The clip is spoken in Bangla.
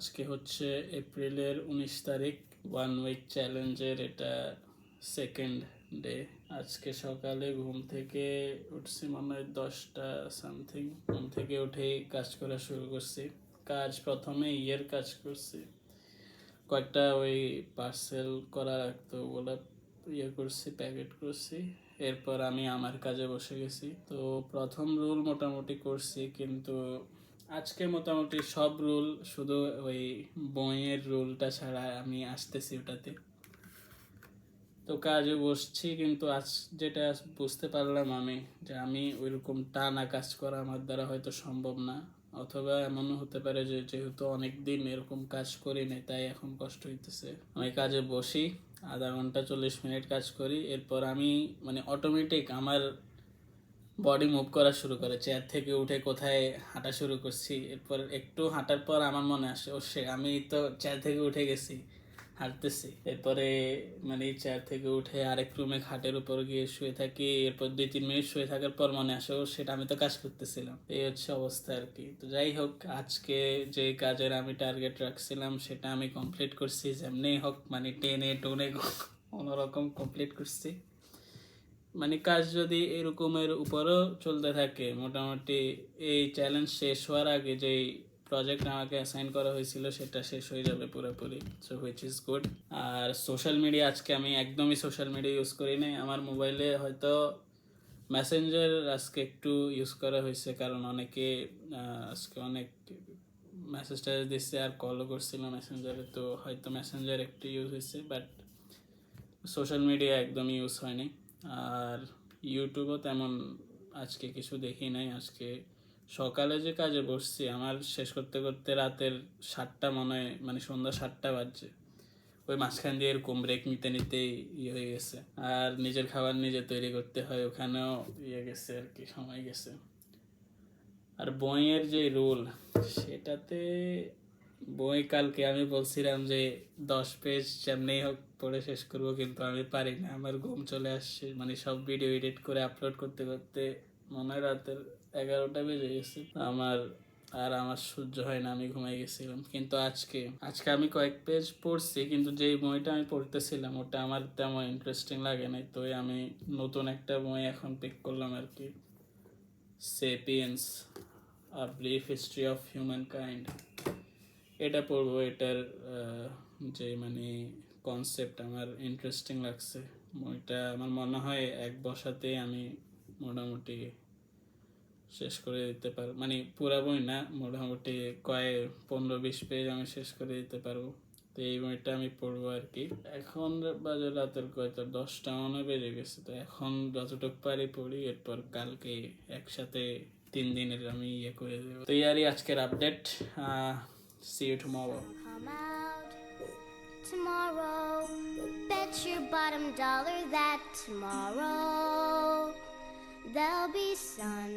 আজকে হচ্ছে এপ্রিলের 19 তারিখ, 1 উইক চ্যালেঞ্জের এটা সেকেন্ড ডে। আজকে সকালে ঘুম থেকে উঠছি মনে হয় 10টা সামথিং। ঘুম থেকে উঠেই কাজ করা শুরু করছি। কাজ প্রথমে কাজ করছি, কয়েকটা ওই পার্সেল করা রাখতো ওগুলো করছি, প্যাকেট করছি। এরপর আমি আমার কাজে বসে গেছি। তো প্রথম রুল মোটামুটি করছি, কিন্তু আজকে মোটামুটি সব রুল, শুধু ওই বইয়ের রুলটা ছাড়া আমি আসতেছি ওটাতে। তো কাজে বসছি, কিন্তু আজ যেটা বুঝতে পারলাম আমি, যে আমি ওইরকম টানা কাজ করা আমার দ্বারা হয়তো সম্ভব না। অথবা এমনও হতে পারে যে যেহেতু অনেকদিন এরকম কাজ করি নাই, তাই এখন কষ্ট হইতেছে। আমি কাজে বসি, আধা ঘন্টা 40 মিনিট কাজ করি। এরপর আমি মানে অটোমেটিক আমার বডি মুভ করা শুরু করে, চেয়ার থেকে উঠে কোথায় হাঁটা শুরু করছি। এরপর একটু হাঁটার পর আমার মনে আসে, ও সে আমি তো চেয়ার থেকে উঠে গেছি, হাঁটতেছি। এরপরে মানে চেয়ার থেকে উঠে আরেক রুমে খাটের উপর গিয়ে শুয়ে থাকি। এরপর 2-3 মিনিট শুয়ে থাকার পর মনে আসে, ও সেটা আমি তো কাজ করতেছিলাম। এই হচ্ছে অবস্থা আর কি। তো যাই হোক, আজকে যে কাজের আমি টার্গেট রাখছিলাম সেটা আমি কমপ্লিট করছি, যেমনি হোক মানে টেনে টুনে কোনোরকম কমপ্লিট করছি। মানে কাজ যদি এরকমের উপরও চলতে থাকে, মোটামুটি এই চ্যালেঞ্জ শেষ হওয়ার আগে যেই প্রজেক্ট আমাকে অ্যাসাইন করা হয়েছিল সেটা শেষ হয়ে যাবে পুরোপুরি, সো হুইচ ইজ গুড। আর সোশ্যাল মিডিয়া, আজকে আমি একদমই সোশ্যাল মিডিয়া ইউজ করি নাই। আমার মোবাইলে হয়তো মেসেঞ্জার আজকে একটু ইউজ করা হয়েছে, কারণ অনেকে আজকে অনেক মেসেজ ট্যাসেজ দিচ্ছে আর কলও করছিল মেসেঞ্জারে, তো হয়তো মেসেঞ্জার একটু ইউজ হয়েছে, বাট সোশ্যাল মিডিয়া একদমই ইউজ হয়নি। আর ইউটিউবও তেমন আজকে কিছু দেখি নাই। আজকে সকালে যে কাজে বসছি, আমার শেষ করতে করতে রাতের 7টা মনে হয়, মানে সন্ধ্যা 7টা বাজছে। ওই মাঝখান দিয়ে এরকম ব্রেক নিতে নিতেই হয়ে গেছে। আর নিজের খাবার নিজে তৈরি করতে হয়, ওখানেও গেছে আর কি, সময় গেছে। আর বইয়ের যে রুল, সেটাতে বই কালকে আমি বলছিলাম যে 10 পেজ যেমনি হোক পড়ে শেষ করবো, কিন্তু আমি পারি না, আমার ঘুম চলে আসছে। মানে সব ভিডিও এডিট করে আপলোড করতে করতে মনে হয় রাতের 11টা বেজে গেছে। আমার সহ্য হয় না, আমি ঘুমাই গেছিলাম। কিন্তু আজকে আমি কয়েক পেজ পড়ছি, কিন্তু যেই বইটা আমি পড়তেছিলাম ওটা আমার তেমন ইন্টারেস্টিং লাগে নাই। তো আমি নতুন একটা বই এখন পিক করলাম আর কি, sapiens, a brief history of human kind. এটা পড়বো। এটার যে মানে কনসেপ্ট আমার ইন্টারেস্টিং লাগছে। বইটা আমার মনে হয় এক বসাতেই আমি মোটামুটি শেষ করে দিতে পারবো। মানে পুরা বই না, মোটামুটি 15-20 পেজ আমি শেষ করে দিতে পারবো। তো এই বইটা আমি পড়বো আর কি। এখন বাজে রাতের 10টা মনে বেজে গেছে। তো এখন যতটুকু পারি পড়ি, এরপর কালকে একসাথে 3 দিনের আমি করে দেবো। তো এই আজকের update. See you tomorrow. Come out tomorrow. Bet your bottom dollar that tomorrow there'll be sun.